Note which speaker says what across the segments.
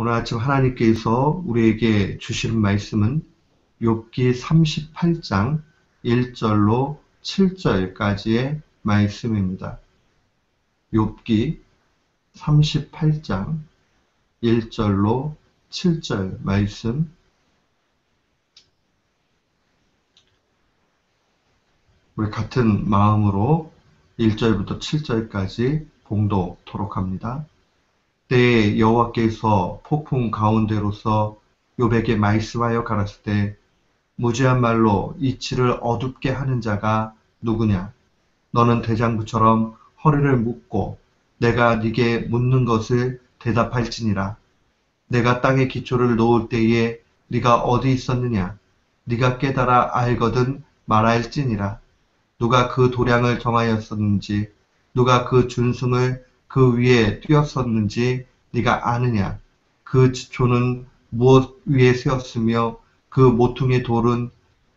Speaker 1: 오늘 아침 하나님께서 우리에게 주시는 말씀은 욥기 38장 1절로 7절까지의 말씀입니다. 욥기 38장 1절로 7절 말씀, 우리 같은 마음으로 1절부터 7절까지 봉독토록 합니다. 때에 여호와께서 폭풍 가운데로서 욥에게 말씀하여 가라사대 무지한 말로 이치를 어둡게 하는 자가 누구냐? 너는 대장부처럼 허리를 묶고 내가 네게 묻는 것을 대답할지니라. 내가 땅에 기초를 놓을 때에 네가 어디 있었느냐? 네가 깨달아 알거든 말할지니라. 누가 그 도량을 정하였었는지, 누가 그 준승을 그 위에 띄었었는지 네가 아느냐? 그 지초는 무엇 위에 세웠으며 그 모퉁이 돌은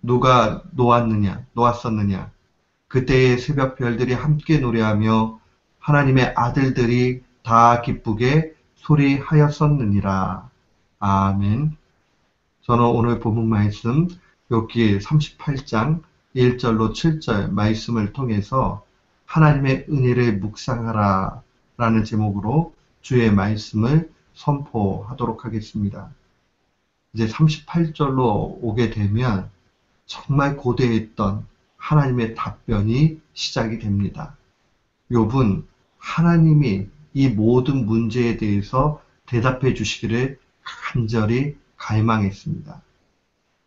Speaker 1: 누가 놓았었느냐? 그때의 새벽 별들이 함께 노래하며 하나님의 아들들이 다 기쁘게 소리하였었느니라. 아멘. 저는 오늘 본문 말씀 욥기 38장 1절로 7절 말씀을 통해서 하나님의 은혜를 묵상하라 라는 제목으로 주의 말씀을 선포하도록 하겠습니다. 이제 38절로 오게 되면 정말 고대했던 하나님의 답변이 시작이 됩니다. 욥은 하나님이 이 모든 문제에 대해서 대답해 주시기를 간절히 갈망했습니다.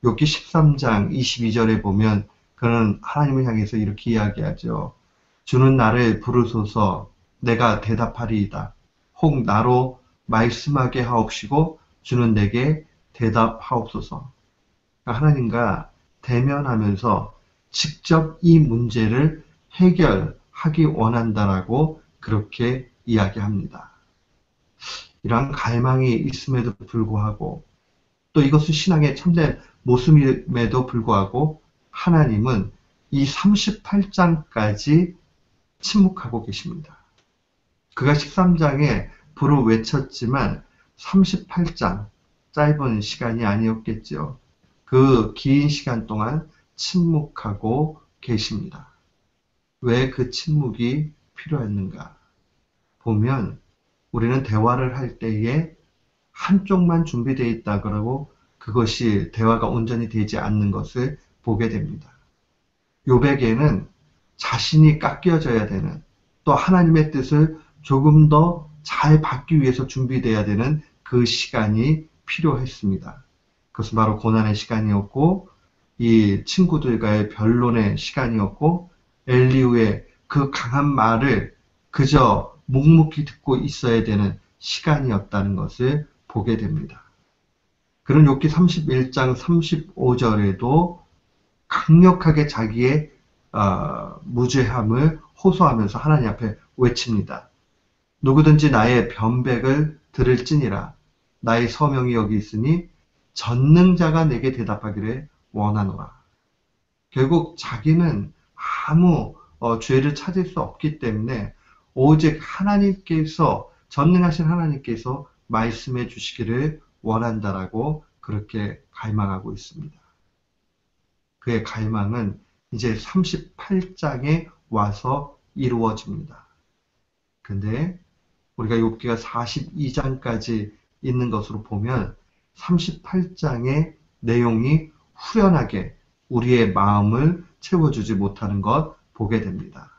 Speaker 1: 욥기 13장 22절에 보면 그는 하나님을 향해서 이렇게 이야기하죠. 주는 나를 부르소서 내가 대답하리이다. 혹 나로 말씀하게 하옵시고 주는 내게 대답하옵소서. 하나님과 대면하면서 직접 이 문제를 해결하기 원한다라고 그렇게 이야기합니다. 이러한 갈망이 있음에도 불구하고 또 이것은 신앙의 참된 모습임에도 불구하고 하나님은 이 38장까지 침묵하고 계십니다. 그가 13장에 불을 외쳤지만 38장 짧은 시간이 아니었겠죠. 그 긴 시간 동안 침묵하고 계십니다. 왜 그 침묵이 필요했는가? 보면 우리는 대화를 할 때에 한쪽만 준비되어 있다 그러고 그것이 대화가 온전히 되지 않는 것을 보게 됩니다. 욥에게는 자신이 깎여져야 되는 또 하나님의 뜻을 조금 더 잘 받기 위해서 준비되어야 되는 그 시간이 필요했습니다. 그것은 바로 고난의 시간이었고 이 친구들과의 변론의 시간이었고 엘리후의 그 강한 말을 그저 묵묵히 듣고 있어야 되는 시간이었다는 것을 보게 됩니다. 그런 욥기 31장 35절에도 강력하게 자기의 무죄함을 호소하면서 하나님 앞에 외칩니다. 누구든지 나의 변백을 들을지니라. 나의 서명이 여기 있으니 전능자가 내게 대답하기를 원하노라. 결국 자기는 아무 죄를 찾을 수 없기 때문에 오직 하나님께서 전능하신 하나님께서 말씀해 주시기를 원한다라고 그렇게 갈망하고 있습니다. 그의 갈망은 이제 38장에 와서 이루어집니다. 근데 우리가 욥기가 42장까지 있는 것으로 보면 38장의 내용이 후련하게 우리의 마음을 채워주지 못하는 것 보게 됩니다.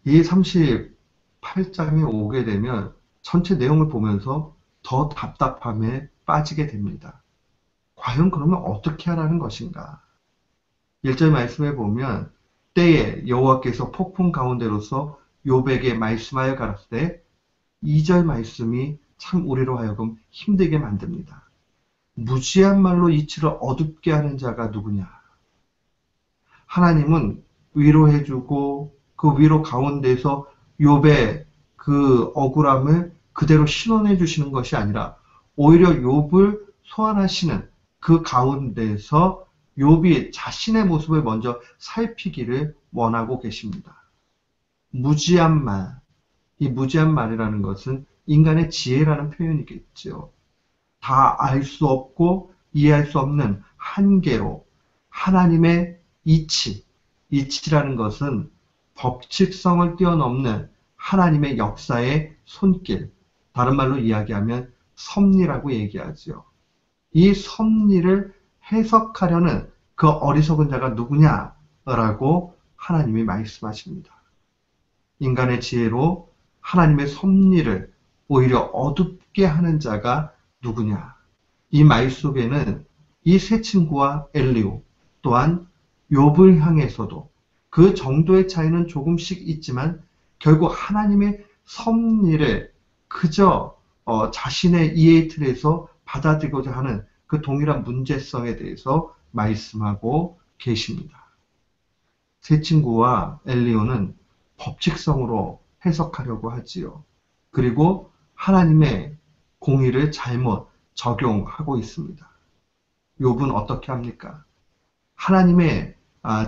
Speaker 1: 이 38장에 오게 되면 전체 내용을 보면서 더 답답함에 빠지게 됩니다. 과연 그러면 어떻게 하라는 것인가? 1절 말씀에 보면 때에 여호와께서 폭풍 가운데로서 욥에게 말씀하여 가라사대 2절 말씀이 참 우리로 하여금 힘들게 만듭니다. 무지한 말로 이치를 어둡게 하는 자가 누구냐? 하나님은 위로해주고 그 위로 가운데서 욥의 그 억울함을 그대로 신원해 주시는 것이 아니라 오히려 욥을 소환하시는 그 가운데서 욥이 자신의 모습을 먼저 살피기를 원하고 계십니다. 무지한 말, 이 무지한 말이라는 것은 인간의 지혜라는 표현이겠죠. 다 알 수 없고 이해할 수 없는 한계로 하나님의 이치라는 것은 법칙성을 뛰어넘는 하나님의 역사의 손길, 다른 말로 이야기하면 섭리라고 얘기하죠. 이 섭리를 해석하려는 그 어리석은 자가 누구냐라고 하나님이 말씀하십니다. 인간의 지혜로 하나님의 섭리를 오히려 어둡게 하는 자가 누구냐. 이 말 속에는 이 세 친구와 엘리오 또한 욥을 향해서도 그 정도의 차이는 조금씩 있지만 결국 하나님의 섭리를 그저 자신의 이해의 틀에서 받아들이고자 하는 그 동일한 문제성에 대해서 말씀하고 계십니다. 세 친구와 엘리오는 법칙성으로 해석하려고 하지요. 그리고 하나님의 공의를 잘못 적용하고 있습니다. 욥은 어떻게 합니까? 하나님의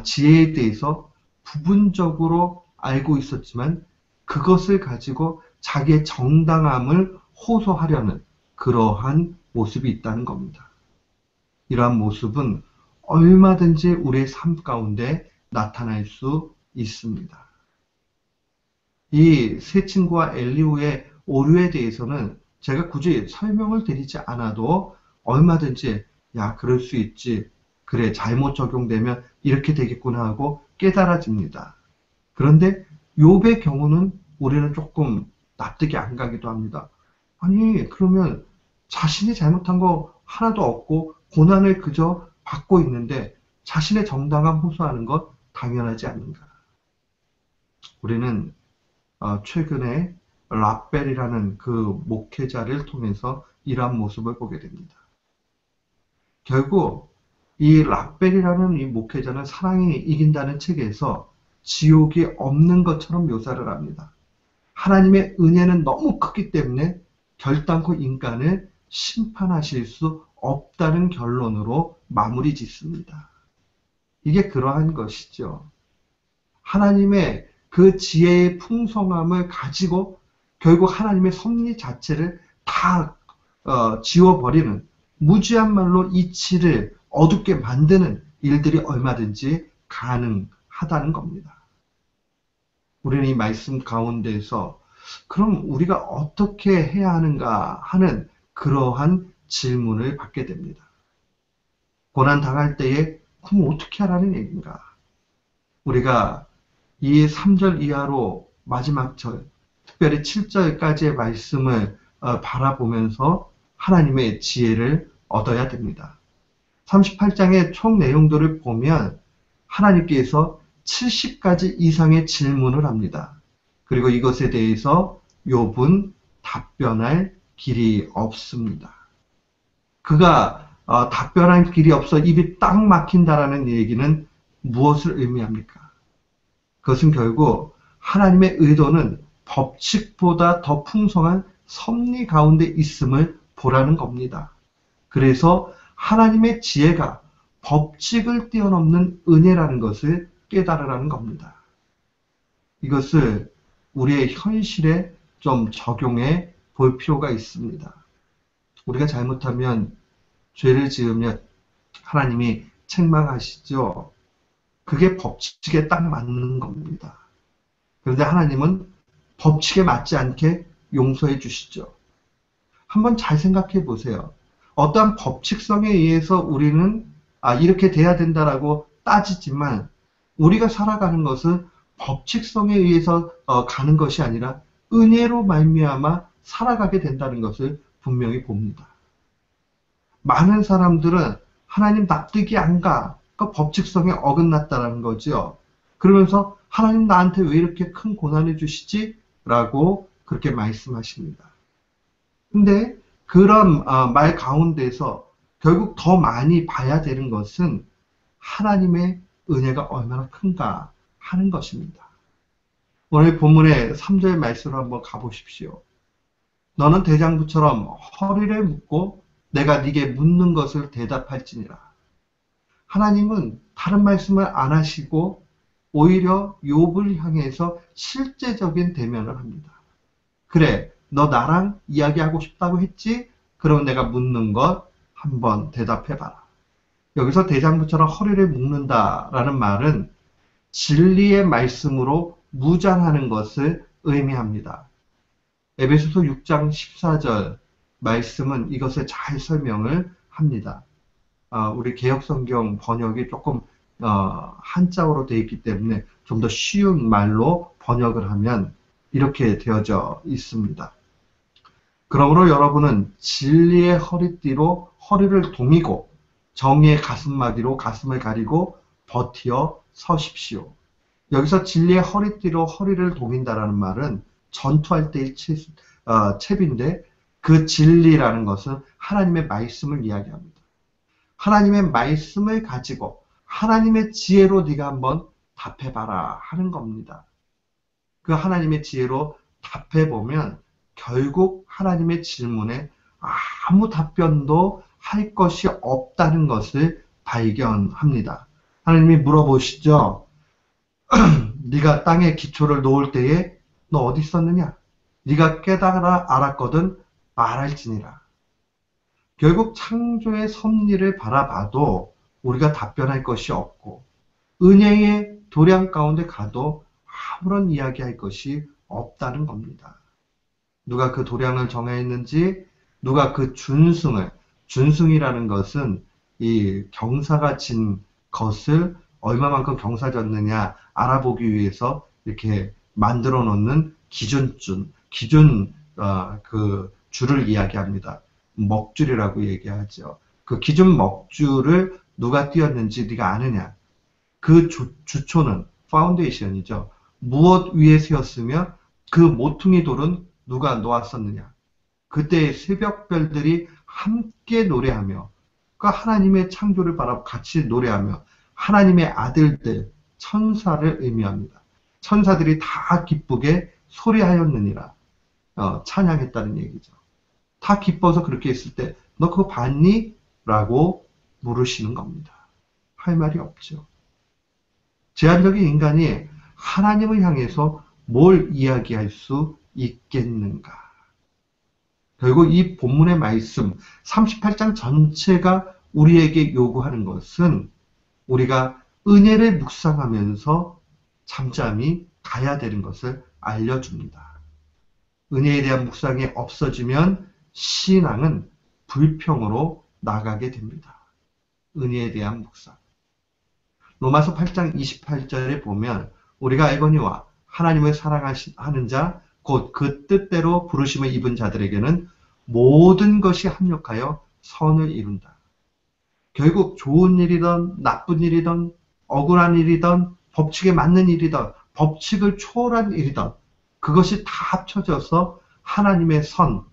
Speaker 1: 지혜에 대해서 부분적으로 알고 있었지만 그것을 가지고 자기의 정당함을 호소하려는 그러한 모습이 있다는 겁니다. 이러한 모습은 얼마든지 우리의 삶 가운데 나타날 수 있습니다. 이 세 친구와 엘리후의 오류에 대해서는 제가 굳이 설명을 드리지 않아도 얼마든지 그럴 수 있지. 그래, 잘못 적용되면 이렇게 되겠구나 하고 깨달아집니다. 그런데 욥의 경우는 우리는 조금 납득이 안 가기도 합니다. 아니, 그러면 자신이 잘못한 거 하나도 없고 고난을 그저 받고 있는데 자신의 정당함 호소하는 것 당연하지 않는가. 우리는 최근에 라벨이라는 그 목회자를 통해서 이러한 모습을 보게 됩니다. 결국 이 라벨이라는 이 목회자는 사랑이 이긴다는 책에서 지옥이 없는 것처럼 묘사를 합니다. 하나님의 은혜는 너무 크기 때문에 결단코 인간을 심판하실 수 없다는 결론으로 마무리 짓습니다. 이게 그러한 것이죠. 하나님의 그 지혜의 풍성함을 가지고 결국 하나님의 섭리 자체를 다 지워버리는 무지한 말로 이치를 어둡게 만드는 일들이 얼마든지 가능하다는 겁니다. 우리는 이 말씀 가운데서 그럼 우리가 어떻게 해야 하는가 하는 그러한 질문을 받게 됩니다. 고난 당할 때에 그럼 어떻게 하라는 얘기인가? 우리가 이 3절 이하로 마지막 절, 특별히 7절까지의 말씀을 바라보면서 하나님의 지혜를 얻어야 됩니다. 38장의 총 내용들을 보면 하나님께서 70가지 이상의 질문을 합니다. 그리고 이것에 대해서 욥은 답변할 길이 없습니다. 그가 답변할 길이 없어 입이 딱 막힌다라는 얘기는 무엇을 의미합니까? 그것은 결국 하나님의 의도는 법칙보다 더 풍성한 섭리 가운데 있음을 보라는 겁니다. 그래서 하나님의 지혜가 법칙을 뛰어넘는 은혜라는 것을 깨달으라는 겁니다. 이것을 우리의 현실에 좀 적용해 볼 필요가 있습니다. 우리가 잘못하면 죄를 지으면 하나님이 책망하시죠. 그게 법칙에 딱 맞는 겁니다. 그런데 하나님은 법칙에 맞지 않게 용서해 주시죠. 한번 잘 생각해 보세요. 어떠한 법칙성에 의해서 우리는 이렇게 돼야 된다라고 따지지만 우리가 살아가는 것은 법칙성에 의해서 가는 것이 아니라 은혜로 말미암아 살아가게 된다는 것을 분명히 봅니다. 많은 사람들은 하나님 납득이 안 가. 그 법칙성에 어긋났다는 거죠. 그러면서 하나님 나한테 왜 이렇게 큰 고난을 주시지? 라고 그렇게 말씀하십니다. 근데 그런 말 가운데서 결국 더 많이 봐야 되는 것은 하나님의 은혜가 얼마나 큰가 하는 것입니다. 오늘 본문의 3절 말씀으로 한번 가보십시오. 너는 대장부처럼 허리를 묶고 내가 네게 묻는 것을 대답할지니라. 하나님은 다른 말씀을 안 하시고 오히려 욥을 향해서 실제적인 대면을 합니다. 그래, 너 나랑 이야기하고 싶다고 했지? 그럼 내가 묻는 것 한번 대답해봐라. 여기서 대장부처럼 허리를 묶는다라는 말은 진리의 말씀으로 무장하는 것을 의미합니다. 에베소서 6장 14절 말씀은 이것을 잘 설명을 합니다. 우리 개역성경 번역이 조금 한자어로 되어 있기 때문에 좀 더 쉬운 말로 번역을 하면 이렇게 되어져 있습니다. 그러므로 여러분은 진리의 허리띠로 허리를 동이고 정의의 가슴마디로 가슴을 가리고 버티어 서십시오. 여기서 진리의 허리띠로 허리를 동인다라는 말은 전투할 때의 챕인데 그 진리라는 것은 하나님의 말씀을 이야기합니다. 하나님의 말씀을 가지고 하나님의 지혜로 네가 한번 답해봐라 하는 겁니다. 그 하나님의 지혜로 답해보면 결국 하나님의 질문에 아무 답변도 할 것이 없다는 것을 발견합니다. 하나님이 물어보시죠. 네가 땅에 기초를 놓을 때에 너 어디 있었느냐? 네가 깨달아 알았거든 말할지니라. 결국 창조의 섭리를 바라봐도 우리가 답변할 것이 없고 은혜의 도량 가운데 가도 아무런 이야기할 것이 없다는 겁니다. 누가 그 도량을 정했는지, 누가 그 준승이라는 것은 이 경사가 진 것을 얼마만큼 경사졌느냐 알아보기 위해서 이렇게 만들어 놓는 기준 그 줄을 이야기합니다. 먹줄이라고 얘기하죠. 그 기준 먹줄을 누가 띄었는지 네가 아느냐? 그 주초는 파운데이션이죠. 무엇 위에 세웠으며 그 모퉁이 돌은 누가 놓았었느냐? 그때 새벽별들이 함께 노래하며 그 하나님의 창조를 바라보고 같이 노래하며 하나님의 아들들, 천사를 의미합니다. 천사들이 다 기쁘게 소리하였느니라. 찬양했다는 얘기죠. 다 기뻐서 그렇게 했을 때 너 그거 봤니? 라고 물으시는 겁니다. 할 말이 없죠. 제한적인 인간이 하나님을 향해서 뭘 이야기할 수 있겠는가? 결국 이 본문의 말씀 38장 전체가 우리에게 요구하는 것은 우리가 은혜를 묵상하면서 잠잠히 가야 되는 것을 알려줍니다. 은혜에 대한 묵상이 없어지면 신앙은 불평으로 나가게 됩니다. 은혜에 대한 묵상. 로마서 8장 28절에 보면 우리가 알거니와 하나님을 사랑하는 자 곧 그 뜻대로 부르심을 입은 자들에게는 모든 것이 합력하여 선을 이룬다. 결국 좋은 일이든 나쁜 일이든 억울한 일이든 법칙에 맞는 일이든 법칙을 초월한 일이든 그것이 다 합쳐져서 하나님의 선,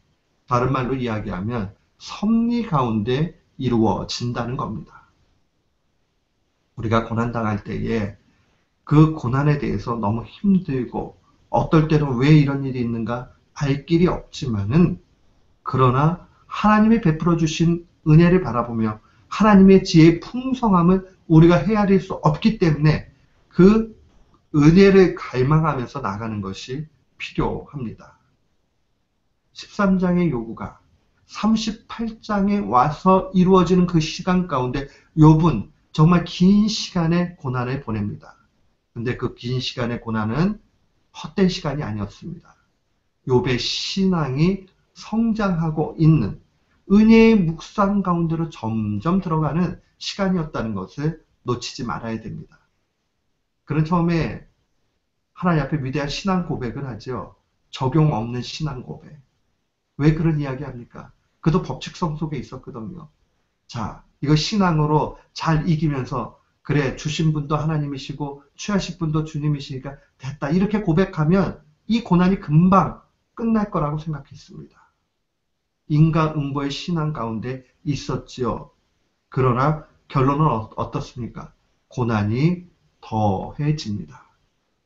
Speaker 1: 다른 말로 이야기하면 섭리 가운데 이루어진다는 겁니다. 우리가 고난당할 때에 그 고난에 대해서 너무 힘들고 어떨 때는 왜 이런 일이 있는가 알 길이 없지만은 그러나 하나님이 베풀어 주신 은혜를 바라보며 하나님의 지혜의 풍성함을 우리가 헤아릴 수 없기 때문에 그 은혜를 갈망하면서 나가는 것이 필요합니다. 13장의 요구가 38장에 와서 이루어지는 그 시간 가운데 욥은 정말 긴 시간의 고난을 보냅니다. 근데 그 긴 시간의 고난은 헛된 시간이 아니었습니다. 욥의 신앙이 성장하고 있는 은혜의 묵상 가운데로 점점 들어가는 시간이었다는 것을 놓치지 말아야 됩니다. 그는 처음에 하나님 앞에 위대한 신앙 고백을 하죠. 적용 없는 신앙 고백. 왜 그런 이야기 합니까? 그도 법칙성 속에 있었거든요. 자, 이거 신앙으로 잘 이기면서 그래 주신 분도 하나님이시고 취하신 분도 주님이시니까 됐다. 이렇게 고백하면 이 고난이 금방 끝날 거라고 생각했습니다. 인과응보의 신앙 가운데 있었지요. 그러나 결론은 어떻습니까? 고난이 더해집니다.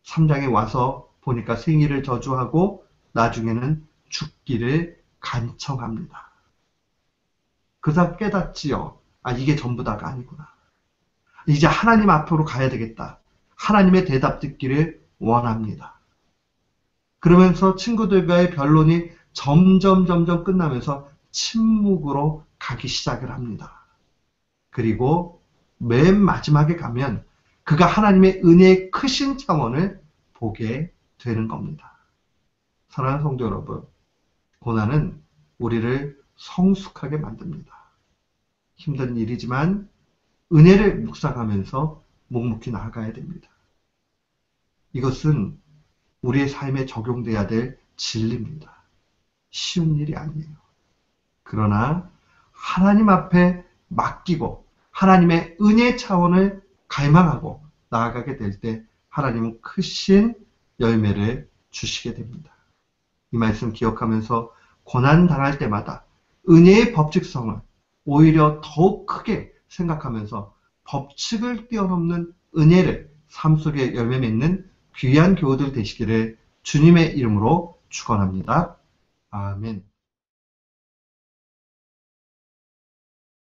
Speaker 1: 3장에 와서 보니까 생일을 저주하고 나중에는 죽기를 간청합니다. 그사 깨닫지요. 아, 이게 전부 다가 아니구나. 이제 하나님 앞으로 가야 되겠다. 하나님의 대답 듣기를 원합니다. 그러면서 친구들과의 변론이 점점 끝나면서 침묵으로 가기 시작을 합니다. 그리고 맨 마지막에 가면 그가 하나님의 은혜의 크신 차원을 보게 되는 겁니다. 사랑하는 성도 여러분, 고난은 우리를 성숙하게 만듭니다. 힘든 일이지만 은혜를 묵상하면서 묵묵히 나아가야 됩니다. 이것은 우리의 삶에 적용돼야 될 진리입니다. 쉬운 일이 아니에요. 그러나 하나님 앞에 맡기고 하나님의 은혜 차원을 갈망하고 나아가게 될 때 하나님은 크신 열매를 주시게 됩니다. 이 말씀 기억하면서 고난 당할 때마다 은혜의 법칙성을 오히려 더욱 크게 생각하면서 법칙을 뛰어넘는 은혜를 삶 속에 열매 맺는 귀한 교우들 되시기를 주님의 이름으로 축원합니다. 아멘.